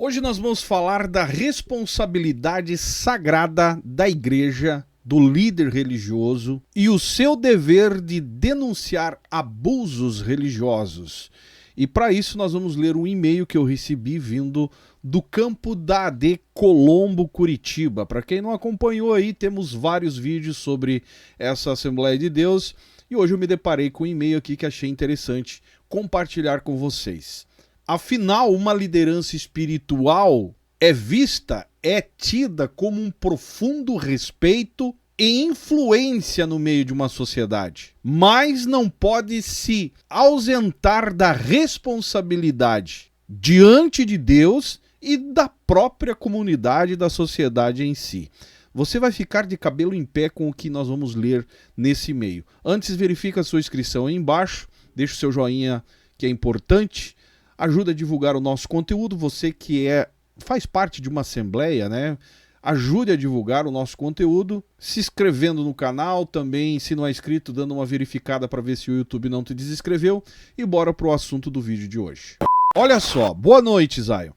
Hoje nós vamos falar da responsabilidade sagrada da igreja, do líder religioso e o seu dever de denunciar abusos religiosos. E para isso nós vamos ler um e-mail que eu recebi vindo do campo da AD Colombo, Curitiba. Para quem não acompanhou aí, temos vários vídeos sobre essa Assembleia de Deus e hoje eu me deparei com um e-mail aqui que achei interessante compartilhar com vocês. Afinal, uma liderança espiritual é tida como um profundo respeito e influência no meio de uma sociedade, mas não pode se ausentar da responsabilidade diante de Deus e da própria comunidade da sociedade em si. Você vai ficar de cabelo em pé com o que nós vamos ler nesse e-mail. Antes, verifica a sua inscrição aí embaixo, deixa o seu joinha que é importante. Ajuda a divulgar o nosso conteúdo, você que faz parte de uma assembleia, né? Ajude a divulgar o nosso conteúdo, se inscrevendo no canal, também, se não é inscrito, dando uma verificada para ver se o YouTube não te desinscreveu. E bora pro assunto do vídeo de hoje. Olha só, boa noite, Zion.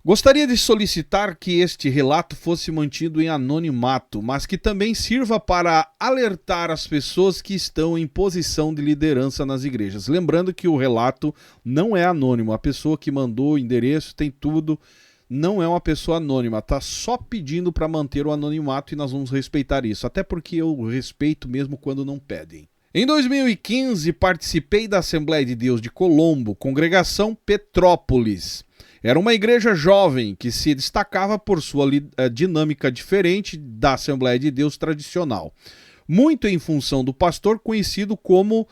Gostaria de solicitar que este relato fosse mantido em anonimato, mas que também sirva para alertar as pessoas que estão em posição de liderança nas igrejas. Lembrando que o relato não é anônimo, a pessoa que mandou o endereço tem tudo, não é uma pessoa anônima, está só pedindo para manter o anonimato e nós vamos respeitar isso, até porque eu respeito mesmo quando não pedem. Em 2015, participei da Assembleia de Deus de Colombo, congregação Petrópolis. Era uma igreja jovem que se destacava por sua dinâmica diferente da Assembleia de Deus tradicional. Muito em função do pastor conhecido como,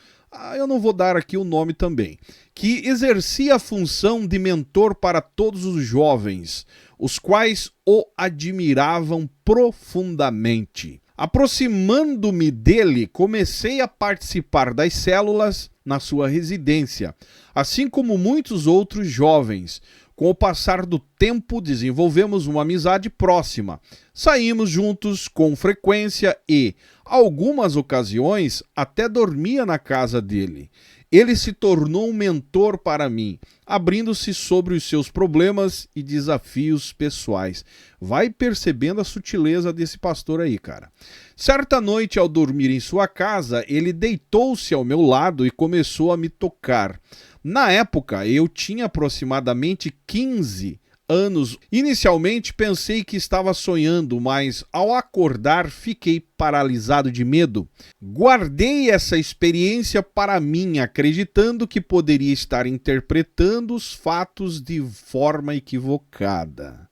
eu não vou dar aqui o nome também, que exercia a função de mentor para todos os jovens, os quais o admiravam profundamente. Aproximando-me dele, comecei a participar das células na sua residência, assim como muitos outros jovens. Com o passar do tempo, desenvolvemos uma amizade próxima. Saímos juntos com frequência e, algumas ocasiões, até dormia na casa dele. Ele se tornou um mentor para mim, abrindo-se sobre os seus problemas e desafios pessoais. Vai percebendo a sutileza desse pastor aí, cara. Certa noite, ao dormir em sua casa, ele deitou-se ao meu lado e começou a me tocar. Na época, eu tinha aproximadamente 15 anos. Inicialmente pensei que estava sonhando, mas ao acordar fiquei paralisado de medo. Guardei essa experiência para mim, acreditando que poderia estar interpretando os fatos de forma equivocada.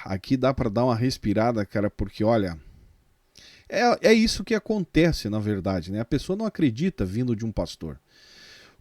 Aqui dá para dar uma respirada, cara, porque olha, é isso que acontece na verdade, né? A pessoa não acredita vindo de um pastor.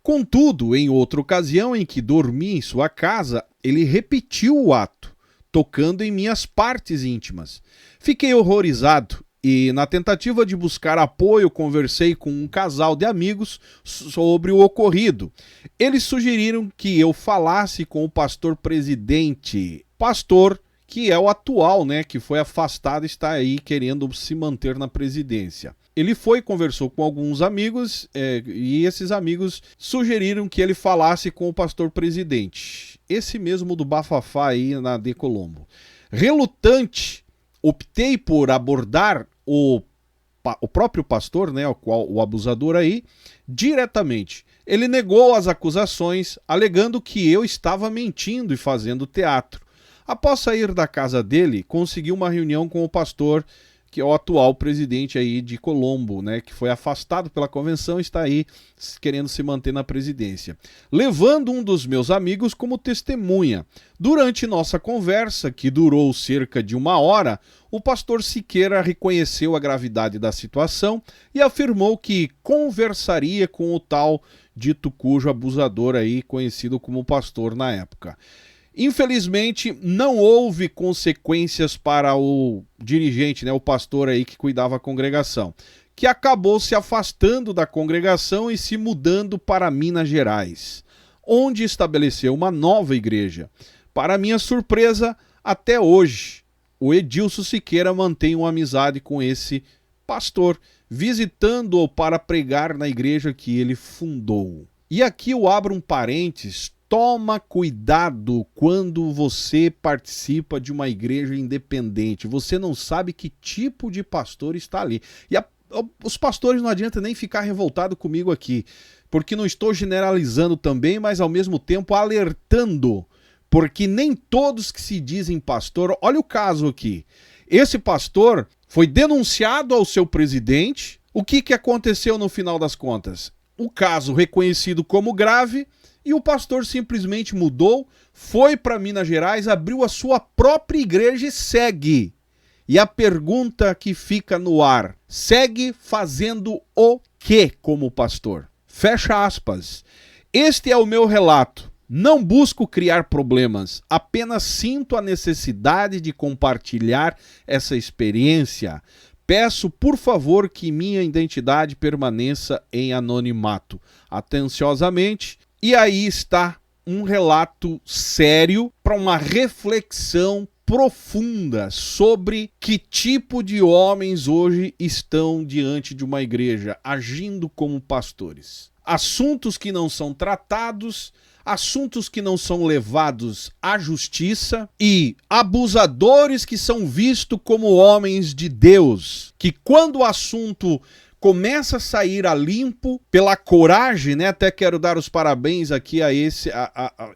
Contudo, em outra ocasião em que dormi em sua casa, ele repetiu o ato, tocando em minhas partes íntimas. Fiquei horrorizado e, na tentativa de buscar apoio, conversei com um casal de amigos sobre o ocorrido. Eles sugeriram que eu falasse com o pastor presidente, pastor que é o atual, né, que foi afastado e está aí querendo se manter na presidência. Ele conversou com alguns amigos e esses amigos sugeriram que ele falasse com o pastor presidente. Esse mesmo do bafafá aí na AD Colombo. Relutante, optei por abordar o próprio pastor, né, o abusador aí, diretamente. Ele negou as acusações, alegando que eu estava mentindo e fazendo teatro. Após sair da casa dele, consegui uma reunião com o pastor, que é o atual presidente aí de Colombo, né, que foi afastado pela convenção e está aí querendo se manter na presidência, levando um dos meus amigos como testemunha. Durante nossa conversa, que durou cerca de 1 hora, o pastor Siqueira reconheceu a gravidade da situação e afirmou que conversaria com o tal dito cujo abusador aí, conhecido como pastor na época. Infelizmente, não houve consequências para o dirigente, né, o pastor aí que cuidava a congregação, que acabou se afastando da congregação e se mudando para Minas Gerais, onde estabeleceu uma nova igreja. Para minha surpresa, até hoje, o Edilson Siqueira mantém uma amizade com esse pastor, visitando-o para pregar na igreja que ele fundou. E aqui eu abro um parênteses. toma cuidado quando você participa de uma igreja independente. Você não sabe que tipo de pastor está ali. E os pastores não adianta nem ficar revoltado comigo aqui, porque não estou generalizando também, mas ao mesmo tempo alertando, porque nem todos que se dizem pastor... Olha o caso aqui. Esse pastor foi denunciado ao seu presidente. O que aconteceu no final das contas? O caso reconhecido como grave e o pastor simplesmente mudou, foi para Minas Gerais, abriu a sua própria igreja e segue. E a pergunta que fica no ar, segue fazendo o quê como pastor? Fecha aspas. Este é o meu relato. Não busco criar problemas, apenas sinto a necessidade de compartilhar essa experiência. Peço, por favor, que minha identidade permaneça em anonimato. Atenciosamente. E aí está um relato sério para uma reflexão profunda sobre que tipo de homens hoje estão diante de uma igreja, agindo como pastores. Assuntos que não são tratados, assuntos que não são levados à justiça e abusadores que são vistos como homens de Deus, que quando o assunto começa a sair a limpo pela coragem, né? Até quero dar os parabéns aqui a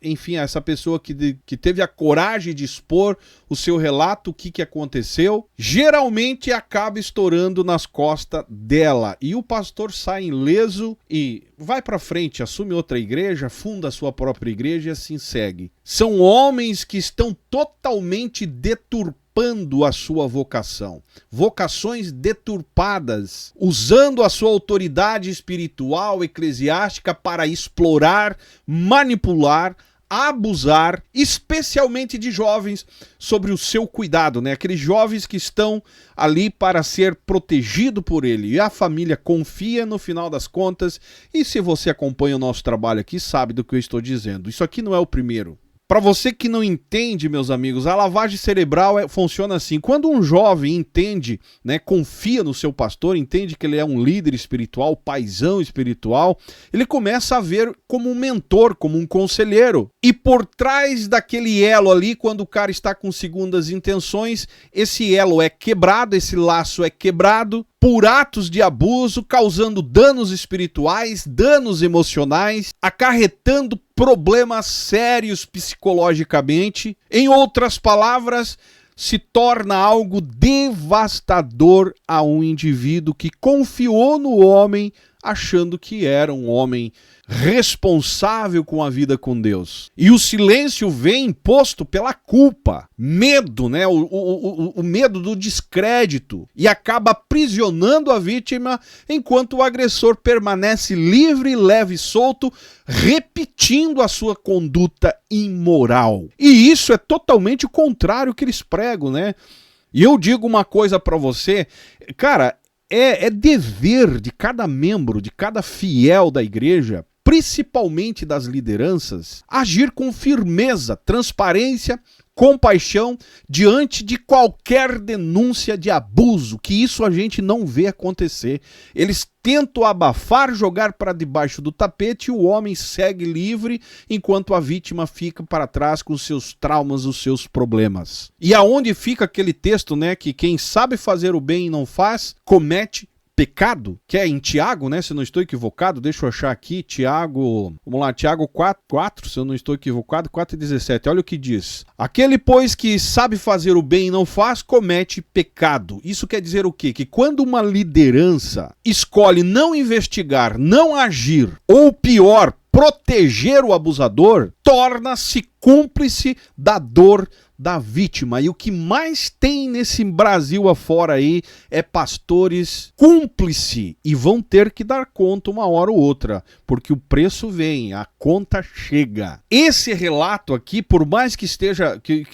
enfim, a essa pessoa que teve a coragem de expor o seu relato, o que aconteceu. Geralmente acaba estourando nas costas dela e o pastor sai ileso e vai para frente, assume outra igreja, funda a sua própria igreja e assim segue. São homens que estão totalmente deturpados a sua vocação, vocações deturpadas, usando a sua autoridade espiritual, eclesiástica para explorar, manipular, abusar, especialmente de jovens, sobre o seu cuidado, né? Aqueles jovens que estão ali para ser protegido por ele. E a família confia no final das contas, e se você acompanha o nosso trabalho aqui, sabe do que eu estou dizendo. Isso aqui não é o primeiro. Para você que não entende, meus amigos, a lavagem cerebral funciona assim. Quando um jovem entende, né, confia no seu pastor, entende que ele é um líder espiritual, paizão espiritual, ele começa a ver como um mentor, como um conselheiro. E por trás daquele elo ali, quando o cara está com segundas intenções, esse elo é quebrado, esse laço é quebrado por atos de abuso, causando danos espirituais, danos emocionais, acarretando problemas sérios psicologicamente. Em outras palavras, se torna algo devastador a um indivíduo que confiou no homem, achando que era um homem responsável com a vida com Deus. E o silêncio vem imposto pela culpa, medo, né? O medo do descrédito, e acaba aprisionando a vítima enquanto o agressor permanece livre, leve e solto, repetindo a sua conduta imoral. E isso é totalmente o contrário que eles pregam, né? E eu digo uma coisa para você, cara, é dever de cada membro, de cada fiel da igreja, principalmente das lideranças, agir com firmeza, transparência, compaixão diante de qualquer denúncia de abuso, que isso a gente não vê acontecer. Eles tentam abafar, jogar para debaixo do tapete e o homem segue livre enquanto a vítima fica para trás com os seus traumas, os seus problemas. E aonde fica aquele texto, né, que quem sabe fazer o bem e não faz, comete pecado, que é em Tiago, né, se eu não estou equivocado, deixa eu achar aqui, Tiago, vamos lá, Tiago 4, se eu não estou equivocado, 4:17, olha o que diz. Aquele, pois, que sabe fazer o bem e não faz, comete pecado. Isso quer dizer o quê? Que quando uma liderança escolhe não investigar, não agir, ou pior, proteger o abusador, torna-se cúmplice da dor da vítima. E o que mais tem nesse Brasil afora aí é pastores cúmplices, e vão ter que dar conta uma hora ou outra, porque o preço vem, a conta chega. Esse relato aqui, por mais que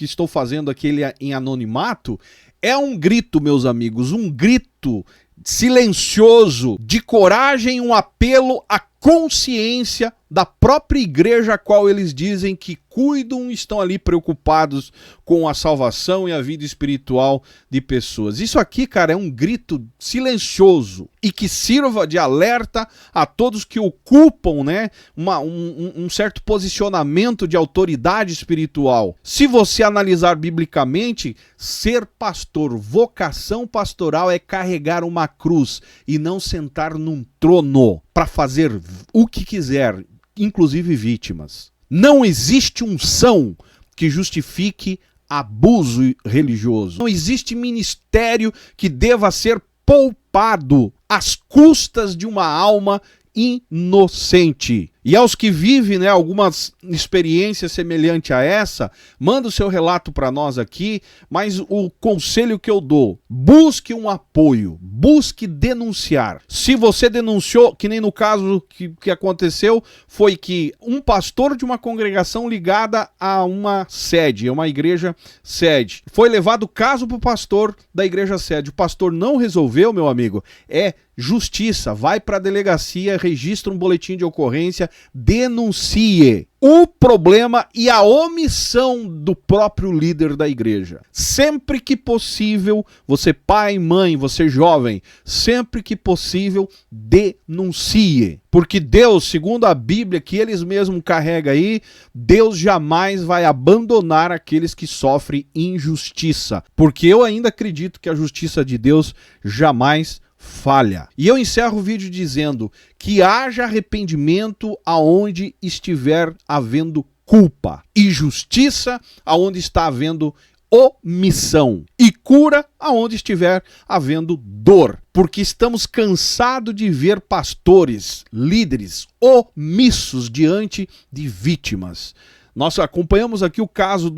estou fazendo aquele em anonimato, é um grito, meus amigos, um grito silencioso de coragem, um apelo à consciência da própria igreja a qual eles dizem que cuidam, estão ali preocupados com a salvação e a vida espiritual de pessoas. Isso aqui, cara, é um grito silencioso e que sirva de alerta a todos que ocupam, né, um certo posicionamento de autoridade espiritual. Se você analisar biblicamente, ser pastor, vocação pastoral é carregar uma cruz e não sentar num trono para fazer o que quiser, inclusive vítimas. Não existe unção que justifique abuso religioso. Não existe ministério que deva ser poupado às custas de uma alma inocente. E aos que vivem, né, algumas experiências semelhantes a essa, manda o seu relato para nós aqui, mas o conselho que eu dou, busque um apoio, busque denunciar. Se você denunciou, que nem no caso que aconteceu, foi que um pastor de uma congregação ligada a uma sede, a uma igreja sede, foi levado o caso para o pastor da igreja sede. O pastor não resolveu, meu amigo, é justiça, vai para a delegacia, registra um boletim de ocorrência, denuncie o problema e a omissão do próprio líder da igreja. Sempre que possível, você pai, mãe, você jovem, sempre que possível, denuncie. Porque Deus, segundo a Bíblia que eles mesmos carregam aí, Deus jamais vai abandonar aqueles que sofrem injustiça. Porque eu ainda acredito que a justiça de Deus jamais falha. E eu encerro o vídeo dizendo que haja arrependimento aonde estiver havendo culpa e justiça aonde está havendo omissão e cura aonde estiver havendo dor, porque estamos cansados de ver pastores, líderes omissos diante de vítimas. Nós acompanhamos aqui o caso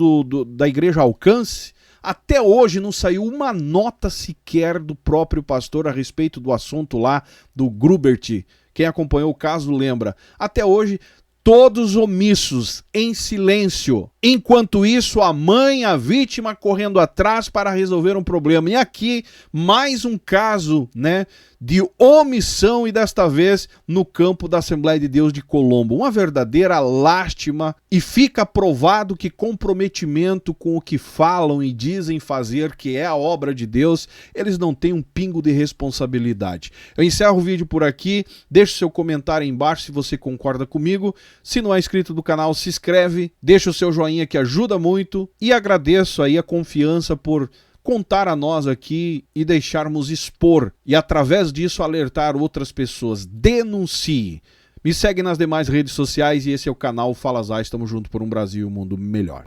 da Igreja Alcance. Até hoje não saiu uma nota sequer do próprio pastor a respeito do assunto lá do Grubert. Quem acompanhou o caso lembra. Até hoje, todos omissos, em silêncio. Enquanto isso, a mãe, a vítima, correndo atrás para resolver um problema. E aqui, mais um caso, né, de omissão e desta vez no campo da Assembleia de Deus de Colombo. Uma verdadeira lástima e fica provado que comprometimento com o que falam e dizem fazer, que é a obra de Deus, eles não têm um pingo de responsabilidade. Eu encerro o vídeo por aqui, deixe seu comentário aí embaixo se você concorda comigo. Se não é inscrito do canal, se inscreve, deixa o seu joinha que ajuda muito e agradeço aí a confiança por contar a nós aqui e deixarmos expor e através disso alertar outras pessoas. Denuncie. Me segue nas demais redes sociais e esse é o canal Fala Zay. Estamos juntos por um Brasil e um mundo melhor.